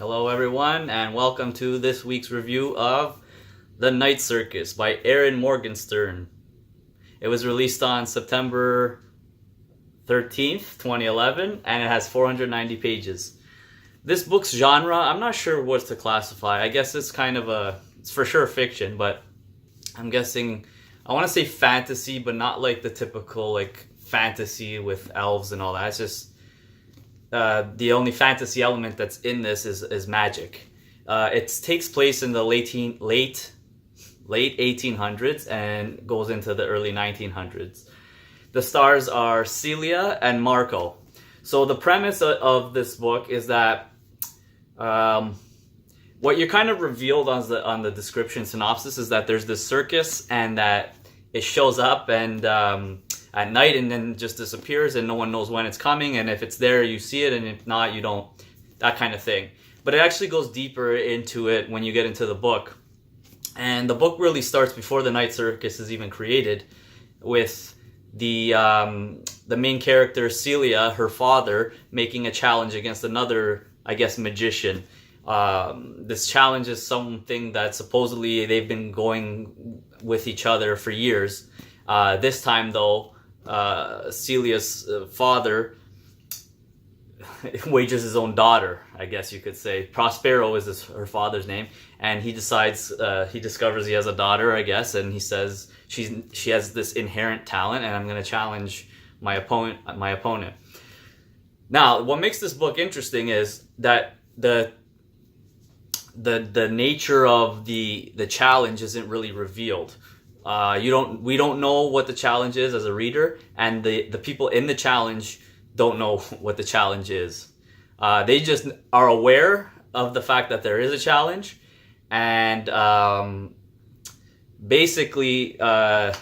Hello everyone, and welcome to this week's review of The Night Circus by Erin Morgenstern. It was released on September 13th, 2011, and it has 490 pages. This book's genre, I'm not sure what to classify. I guess it's it's for sure fiction, but I'm guessing, I want to say fantasy, but not like the typical like fantasy with elves and all that. It's just the only fantasy element that's in this is magic. It takes place in the late 1800s and goes into the early 1900s. The stars are Celia and Marco. So the premise of this book is that what you're kind of revealed on the description synopsis is that there's this circus and that it shows up and at night and then just disappears and no one knows when it's coming, and if it's there you see it and if not you don't, that kind of thing. But it actually goes deeper into it when you get into the book, and the book really starts before the Night Circus is even created with the main character Celia, her father, making a challenge against another, I guess, magician. This challenge is something that supposedly they've been going with each other for years. This time though, Celia's father wagers his own daughter, I guess you could say. Prospero is her father's name, and he discovers he has a daughter, I guess, and he says she has this inherent talent, and I'm going to challenge my opponent. Now, what makes this book interesting is that the nature of the challenge isn't really revealed. We don't know what the challenge is as a reader, and the people in the challenge don't know what the challenge is. They just are aware of the fact that there is a challenge, and basically the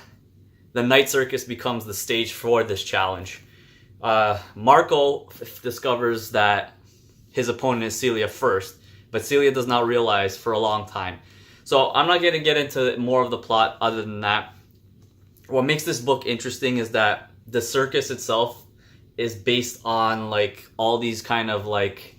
Night Circus becomes the stage for this challenge. Marco discovers that his opponent is Celia first, but Celia does not realize for a long time. So I'm not going to get into more of the plot other than that. What makes this book interesting is that the circus itself is based on like all these kind of like,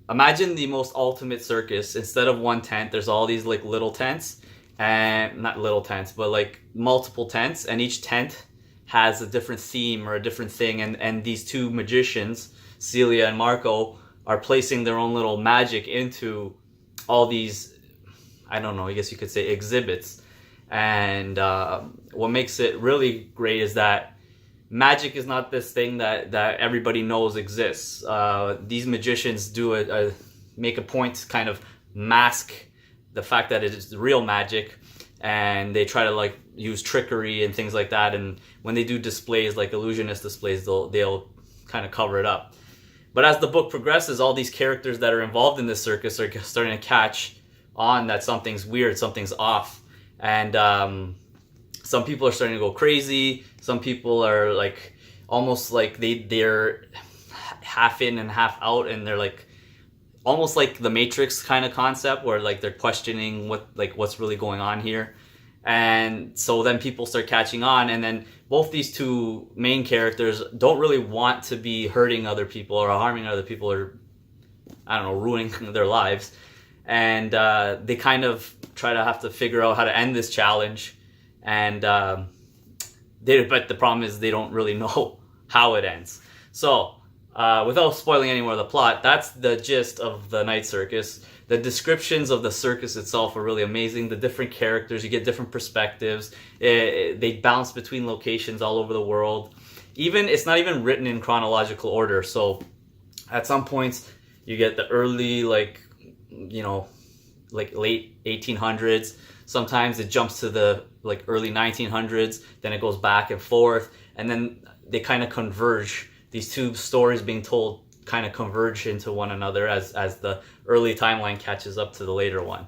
imagine the most ultimate circus. Instead of one tent, there's all these like little tents, and not little tents, but like multiple tents, and each tent has a different theme or a different thing, and these two magicians, Celia and Marco, are placing their own little magic into all these, I don't know, I guess you could say exhibits. And what makes it really great is that magic is not this thing that everybody knows exists. These magicians make a point to kind of mask the fact that it is real magic, and they try to like use trickery and things like that. And when they do displays, like illusionist displays, they'll kind of cover it up. But as the book progresses, all these characters that are involved in this circus are starting to catch on that something's weird, something's off. And some people are starting to go crazy. Some people are like almost like they're half in and half out, and they're like almost like the Matrix kind of concept where like they're questioning what's really going on here. And so then people start catching on, and then both these two main characters don't really want to be hurting other people or harming other people or, I don't know, ruining their lives. And they kind of try to have to figure out how to end this challenge. And but the problem is they don't really know how it ends. So without spoiling any more of the plot, that's the gist of the Night Circus. The descriptions of the circus itself are really amazing. The different characters, you get different perspectives. They bounce between locations all over the world. It's not even written in chronological order. So at some points you get the early, like late 1800s. Sometimes it jumps to the like early 1900s. Then it goes back and forth, and then they kind of converge. These two stories being told kind of converge into one another as the early timeline catches up to the later one.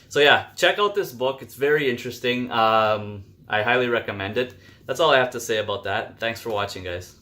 So yeah, check out this book. It's very interesting. I highly recommend it. That's all I have to say about that. Thanks for watching, guys.